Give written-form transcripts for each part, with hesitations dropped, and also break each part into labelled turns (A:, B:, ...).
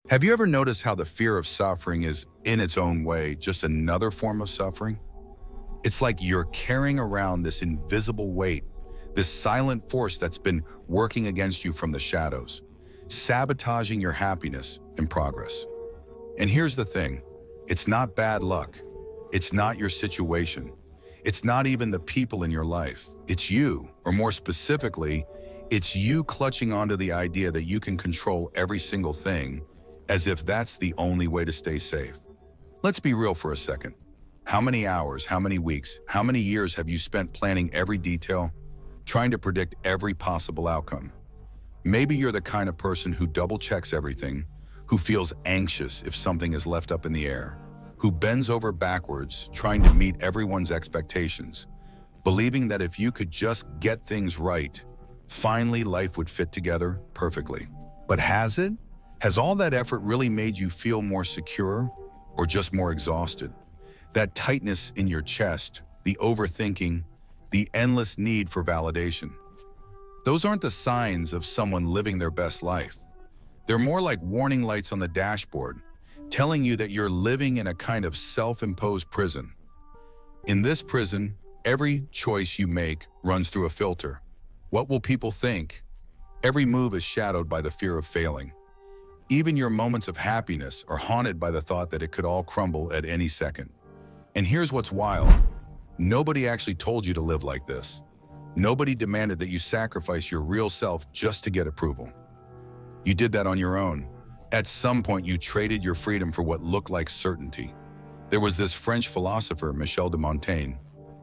A: Have you ever noticed how the fear of suffering is, in its own way, just another form of suffering? It's like you're carrying around this invisible weight, this silent force that's been working against you from the shadows, sabotaging your happiness and progress. And here's the thing, it's not bad luck. It's not your situation. It's not even the people in your life. It's you, or more specifically, it's you clutching onto the idea that you can control every single thing, as if that's the only way to stay safe. Let's be real for a second. How many hours, how many weeks, how many years have you spent planning every detail, trying to predict every possible outcome? Maybe you're the kind of person who double-checks everything, who feels anxious if something is left up in the air, who bends over backwards trying to meet everyone's expectations, believing that if you could just get things right, finally life would fit together perfectly. But has it? Has all that effort really made you feel more secure or just more exhausted? That tightness in your chest, the overthinking, the endless need for validation. Those aren't the signs of someone living their best life. They're more like warning lights on the dashboard, telling you that you're living in a kind of self-imposed prison. In this prison, every choice you make runs through a filter. What will people think? Every move is shadowed by the fear of failing. Even your moments of happiness are haunted by the thought that it could all crumble at any second. And here's what's wild. Nobody actually told you to live like this. Nobody demanded that you sacrifice your real self just to get approval. You did that on your own. At some point, you traded your freedom for what looked like certainty. There was this French philosopher, Michel de Montaigne.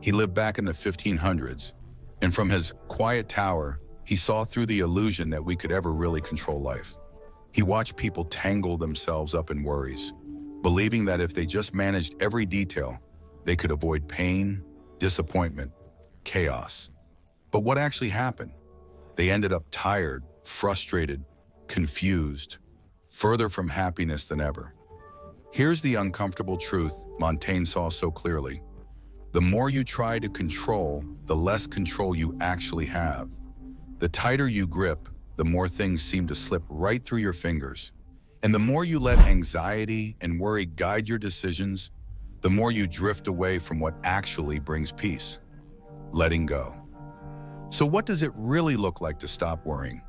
A: He lived back in the 1500s, and from his quiet tower, he saw through the illusion that we could ever really control life. He watched people tangle themselves up in worries, believing that if they just managed every detail, they could avoid pain, disappointment, chaos. But what actually happened? They ended up tired, frustrated, confused, further from happiness than ever. Here's the uncomfortable truth Montaigne saw so clearly. The more you try to control, the less control you actually have. The tighter you grip, the more things seem to slip right through your fingers. And the more you let anxiety and worry guide your decisions, the more you drift away from what actually brings peace. Letting go. So what does it really look like to stop worrying?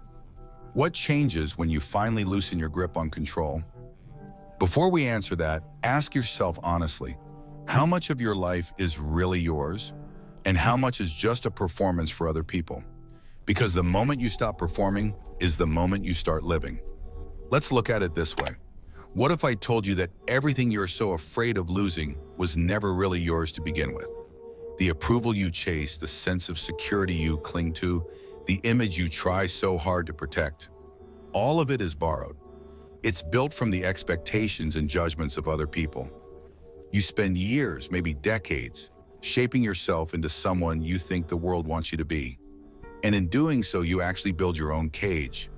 A: What changes when you finally loosen your grip on control? Before we answer that, ask yourself honestly, how much of your life is really yours? And how much is just a performance for other people? Because the moment you stop performing is the moment you start living. Let's look at it this way. What if I told you that everything you're so afraid of losing was never really yours to begin with? The approval you chase, the sense of security you cling to, the image you try so hard to protect. All of it is borrowed. It's built from the expectations and judgments of other people. You spend years, maybe decades, shaping yourself into someone you think the world wants you to be. And in doing so, you actually build your own cage,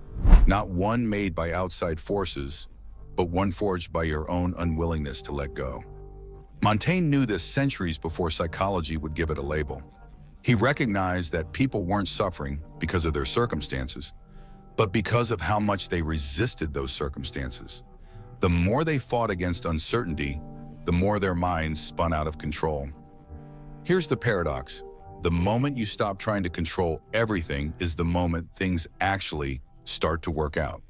A: not one made by outside forces, but one forged by your own unwillingness to let go. Montaigne knew this centuries before psychology would give it a label. He recognized that people weren't suffering because of their circumstances, but because of how much they resisted those circumstances. The more they fought against uncertainty, the more their minds spun out of control. Here's the paradox. The moment you stop trying to control everything is the moment things actually start to work out.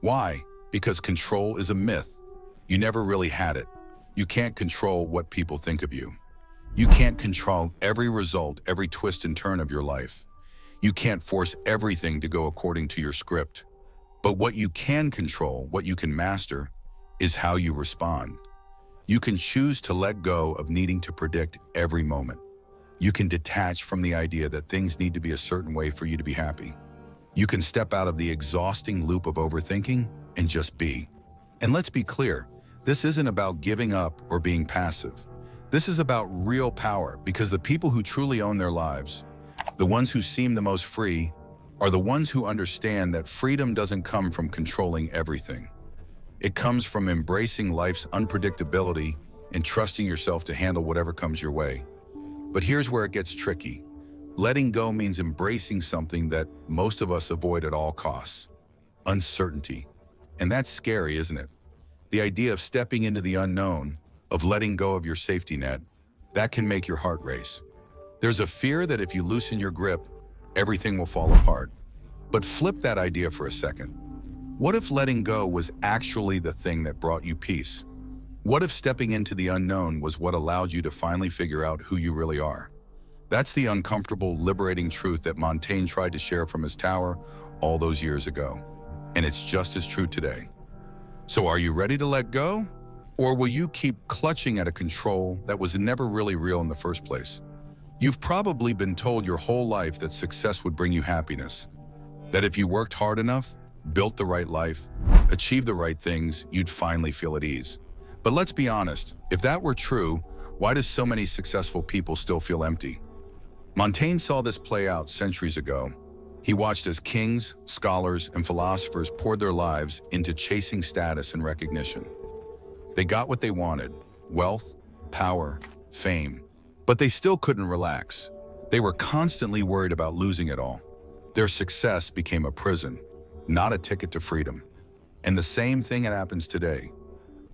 A: Why? Because control is a myth. You never really had it. You can't control what people think of you. You can't control every result, every twist and turn of your life. You can't force everything to go according to your script. But what you can control, what you can master, is how you respond. You can choose to let go of needing to predict every moment. You can detach from the idea that things need to be a certain way for you to be happy. You can step out of the exhausting loop of overthinking and just be. And let's be clear, this isn't about giving up or being passive. This is about real power, because the people who truly own their lives, the ones who seem the most free, are the ones who understand that freedom doesn't come from controlling everything. It comes from embracing life's unpredictability and trusting yourself to handle whatever comes your way. But here's where it gets tricky. Letting go means embracing something that most of us avoid at all costs: uncertainty. And that's scary, isn't it? The idea of stepping into the unknown, of letting go of your safety net, that can make your heart race. There's a fear that if you loosen your grip, everything will fall apart. But flip that idea for a second. What if letting go was actually the thing that brought you peace? What if stepping into the unknown was what allowed you to finally figure out who you really are? That's the uncomfortable, liberating truth that Montaigne tried to share from his tower all those years ago. And it's just as true today. So are you ready to let go? Or will you keep clutching at a control that was never really real in the first place? You've probably been told your whole life that success would bring you happiness, that if you worked hard enough, built the right life, achieved the right things, you'd finally feel at ease. But let's be honest, if that were true, why do so many successful people still feel empty? Montaigne saw this play out centuries ago. He watched as kings, scholars, and philosophers poured their lives into chasing status and recognition. They got what they wanted: wealth, power, fame. But they still couldn't relax. They were constantly worried about losing it all. Their success became a prison, not a ticket to freedom. And the same thing happens today.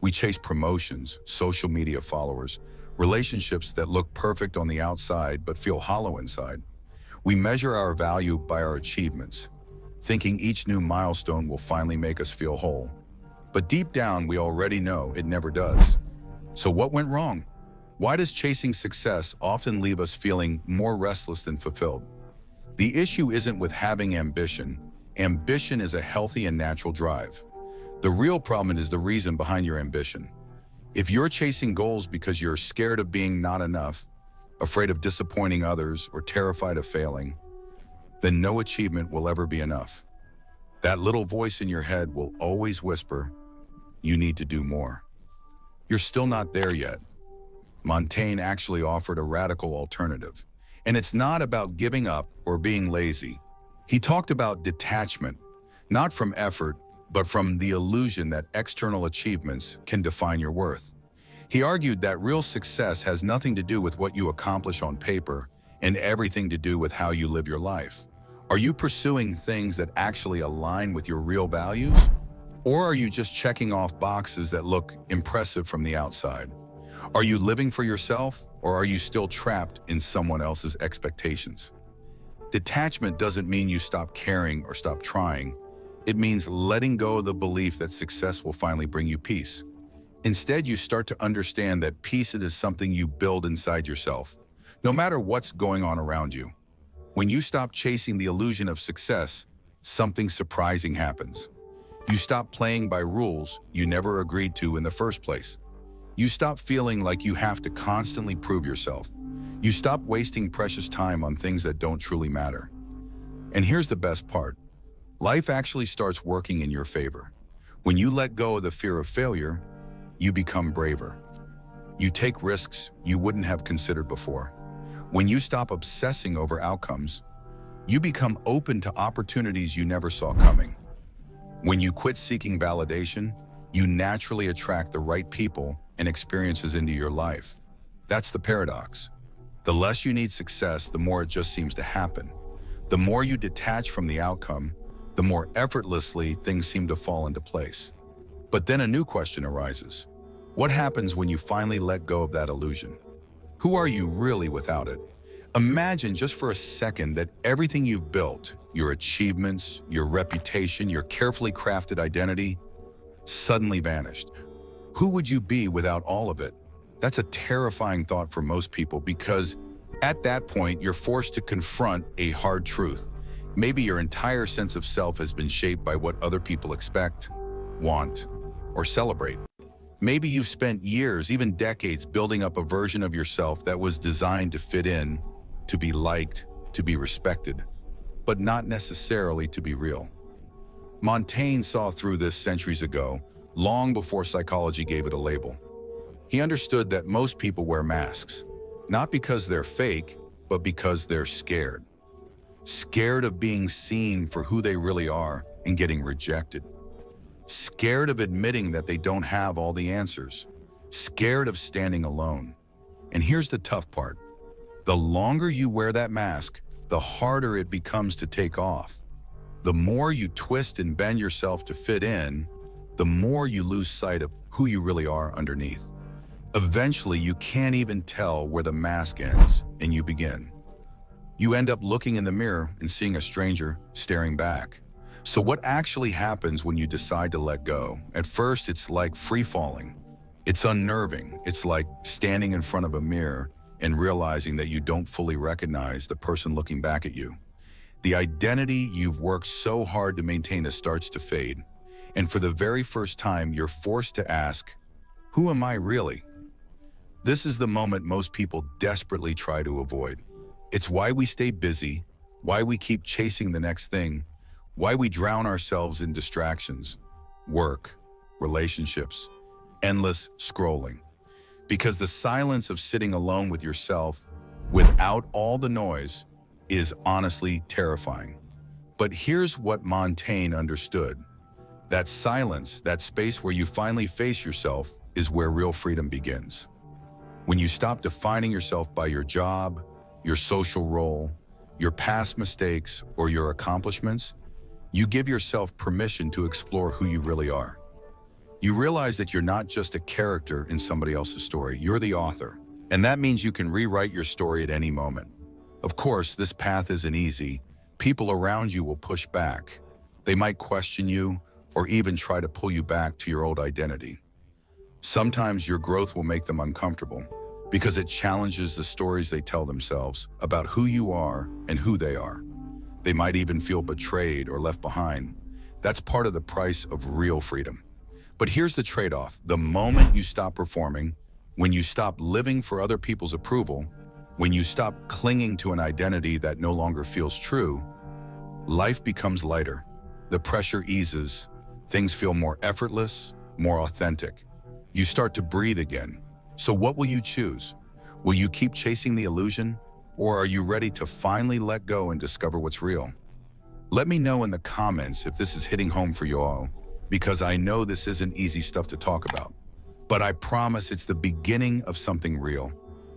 A: We chase promotions, social media followers, relationships that look perfect on the outside but feel hollow inside. We measure our value by our achievements, thinking each new milestone will finally make us feel whole. But deep down, we already know it never does. So what went wrong? Why does chasing success often leave us feeling more restless than fulfilled? The issue isn't with having ambition. Ambition is a healthy and natural drive. The real problem is the reason behind your ambition. If you're chasing goals because you're scared of being not enough, afraid of disappointing others, or terrified of failing, then no achievement will ever be enough. That little voice in your head will always whisper, "You need to do more." You're still not there yet. Montaigne actually offered a radical alternative. And it's not about giving up or being lazy. He talked about detachment, not from effort, but from the illusion that external achievements can define your worth. He argued that real success has nothing to do with what you accomplish on paper and everything to do with how you live your life. Are you pursuing things that actually align with your real values? Or are you just checking off boxes that look impressive from the outside? Are you living for yourself, or are you still trapped in someone else's expectations? Detachment doesn't mean you stop caring or stop trying. It means letting go of the belief that success will finally bring you peace. Instead, you start to understand that peace is something you build inside yourself, no matter what's going on around you. When you stop chasing the illusion of success, something surprising happens. You stop playing by rules you never agreed to in the first place. You stop feeling like you have to constantly prove yourself. You stop wasting precious time on things that don't truly matter. And here's the best part. Life actually starts working in your favor. When you let go of the fear of failure, you become braver. You take risks you wouldn't have considered before. When you stop obsessing over outcomes, you become open to opportunities you never saw coming. When you quit seeking validation, you naturally attract the right people and experiences into your life. That's the paradox. The less you need success, the more it just seems to happen. The more you detach from the outcome, the more effortlessly things seem to fall into place. But then a new question arises. What happens when you finally let go of that illusion? Who are you really without it? Imagine just for a second that everything you've built, your achievements, your reputation, your carefully crafted identity, suddenly vanished. Who would you be without all of it? That's a terrifying thought for most people, because at that point, you're forced to confront a hard truth. Maybe your entire sense of self has been shaped by what other people expect, want, or celebrate. Maybe you've spent years, even decades, building up a version of yourself that was designed to fit in, to be liked, to be respected, but not necessarily to be real. Montaigne saw through this centuries ago, long before psychology gave it a label. He understood that most people wear masks, not because they're fake, but because they're scared. Scared of being seen for who they really are and getting rejected. Scared of admitting that they don't have all the answers. Scared of standing alone. And here's the tough part. The longer you wear that mask, the harder it becomes to take off. The more you twist and bend yourself to fit in, the more you lose sight of who you really are underneath. Eventually, you can't even tell where the mask ends and you begin. You end up looking in the mirror and seeing a stranger staring back. So what actually happens when you decide to let go? At first, it's like free falling. It's unnerving. It's like standing in front of a mirror and realizing that you don't fully recognize the person looking back at you. The identity you've worked so hard to maintain starts to fade. And for the very first time, you're forced to ask, who am I really? This is the moment most people desperately try to avoid. It's why we stay busy, why we keep chasing the next thing, why we drown ourselves in distractions, work, relationships, endless scrolling. Because the silence of sitting alone with yourself, without all the noise, is honestly terrifying. But here's what Montaigne understood. That silence, that space where you finally face yourself, is where real freedom begins. When you stop defining yourself by your job, your social role, your past mistakes, or your accomplishments, you give yourself permission to explore who you really are. You realize that you're not just a character in somebody else's story, you're the author. And that means you can rewrite your story at any moment. Of course, this path isn't easy. People around you will push back. They might question you or even try to pull you back to your old identity. Sometimes your growth will make them uncomfortable because it challenges the stories they tell themselves about who you are and who they are. They might even feel betrayed or left behind. That's part of the price of real freedom. But here's the trade-off. The moment you stop performing, when you stop living for other people's approval, when you stop clinging to an identity that no longer feels true, life becomes lighter. The pressure eases. Things feel more effortless, more authentic. You start to breathe again. So what will you choose? Will you keep chasing the illusion, or are you ready to finally let go and discover what's real? Let me know in the comments if this is hitting home for you all, because I know this isn't easy stuff to talk about. But I promise it's the beginning of something real.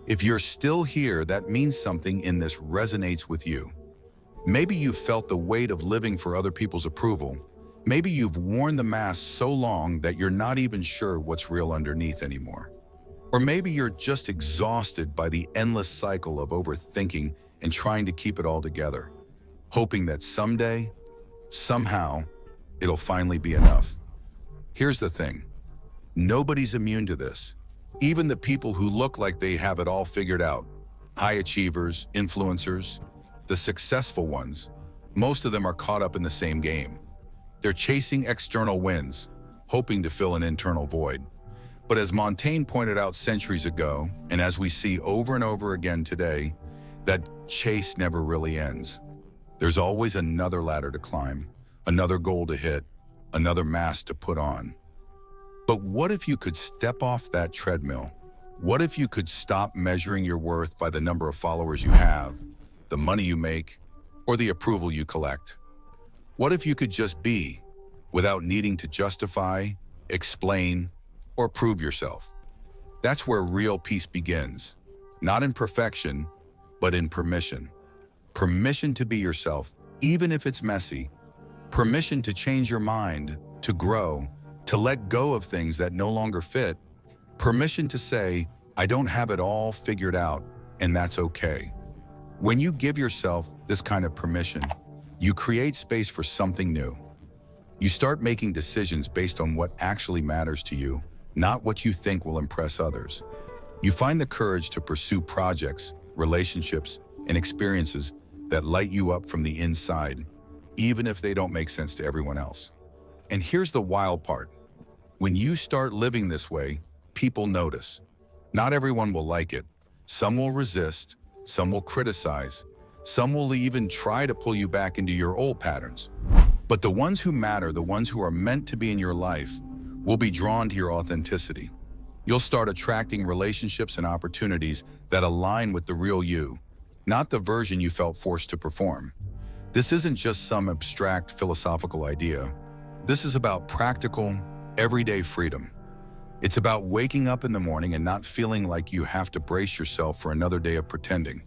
A: If you're still here, that means something in this resonates with you. Maybe you've felt the weight of living for other people's approval. Maybe you've worn the mask so long that you're not even sure what's real underneath anymore. Or maybe you're just exhausted by the endless cycle of overthinking and trying to keep it all together, hoping that someday, somehow, it'll finally be enough. Here's the thing. Nobody's immune to this. Even the people who look like they have it all figured out, high achievers, influencers, the successful ones, most of them are caught up in the same game. They're chasing external wins, hoping to fill an internal void. But as Montaigne pointed out centuries ago, and as we see over and over again today, that chase never really ends. There's always another ladder to climb, another goal to hit, another mask to put on. But what if you could step off that treadmill? What if you could stop measuring your worth by the number of followers you have, the money you make, or the approval you collect? What if you could just be, without needing to justify, explain, or prove yourself? That's where real peace begins. Not in perfection, but in permission. Permission to be yourself, even if it's messy. Permission to change your mind, to grow, to let go of things that no longer fit. Permission to say, I don't have it all figured out, and that's okay. When you give yourself this kind of permission, you create space for something new. You start making decisions based on what actually matters to you, not what you think will impress others. You find the courage to pursue projects, relationships, and experiences that light you up from the inside, even if they don't make sense to everyone else. And here's the wild part. When you start living this way, people notice. Not everyone will like it. Some will resist, some will criticize, some will even try to pull you back into your old patterns. But the ones who matter, the ones who are meant to be in your life, will be drawn to your authenticity. You'll start attracting relationships and opportunities that align with the real you, not the version you felt forced to perform. This isn't just some abstract philosophical idea. This is about practical, everyday freedom. It's about waking up in the morning and not feeling like you have to brace yourself for another day of pretending.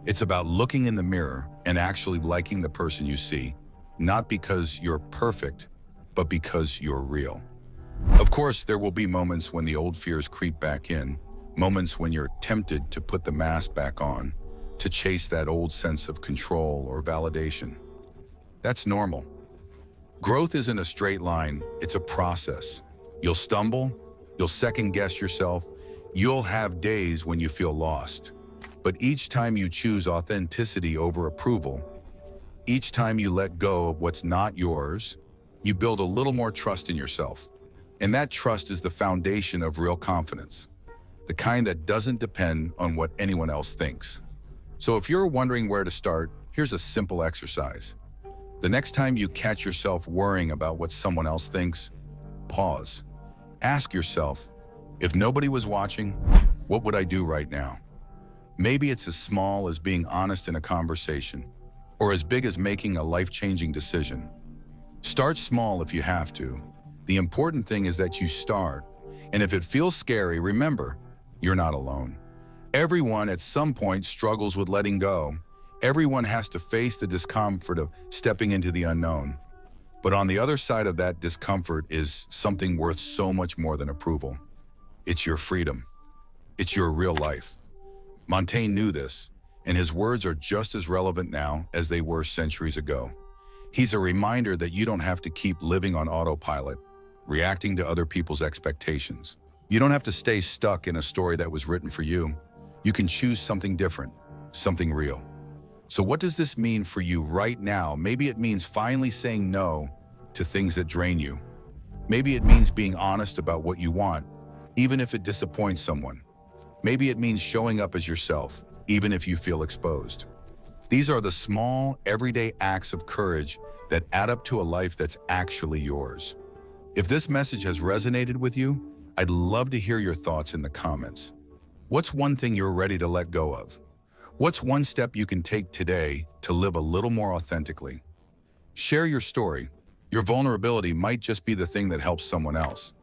A: It's about looking in the mirror and actually liking the person you see, not because you're perfect, but because you're real. Of course, there will be moments when the old fears creep back in, moments when you're tempted to put the mask back on, to chase that old sense of control or validation. That's normal. Growth isn't a straight line, it's a process. You'll stumble, you'll second guess yourself, you'll have days when you feel lost. But each time you choose authenticity over approval, each time you let go of what's not yours, you build a little more trust in yourself. And that trust is the foundation of real confidence, the kind that doesn't depend on what anyone else thinks. So if you're wondering where to start, here's a simple exercise. The next time you catch yourself worrying about what someone else thinks, pause. Ask yourself, if nobody was watching, what would I do right now? Maybe it's as small as being honest in a conversation, or as big as making a life-changing decision. Start small if you have to. The important thing is that you start. And if it feels scary, remember, you're not alone. Everyone at some point struggles with letting go. Everyone has to face the discomfort of stepping into the unknown. But on the other side of that discomfort is something worth so much more than approval. It's your freedom. It's your real life. Montaigne knew this, and his words are just as relevant now as they were centuries ago. He's a reminder that you don't have to keep living on autopilot, reacting to other people's expectations. You don't have to stay stuck in a story that was written for you. You can choose something different, something real. So what does this mean for you right now? Maybe it means finally saying no to things that drain you. Maybe it means being honest about what you want, even if it disappoints someone. Maybe it means showing up as yourself, even if you feel exposed. These are the small, everyday acts of courage that add up to a life that's actually yours. If this message has resonated with you, I'd love to hear your thoughts in the comments. What's one thing you're ready to let go of? What's one step you can take today to live a little more authentically? Share your story. Your vulnerability might just be the thing that helps someone else.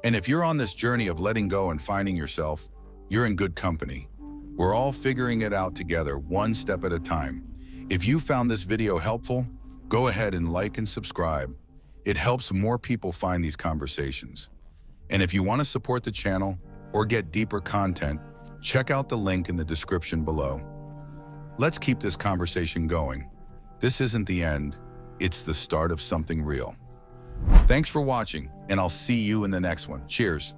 A: And if you're on this journey of letting go and finding yourself, you're in good company. We're all figuring it out together, one step at a time. If you found this video helpful, go ahead and like and subscribe. It helps more people find these conversations. And if you want to support the channel or get deeper content, check out the link in the description below. Let's keep this conversation going. This isn't the end, it's the start of something real. Thanks for watching, and I'll see you in the next one. Cheers.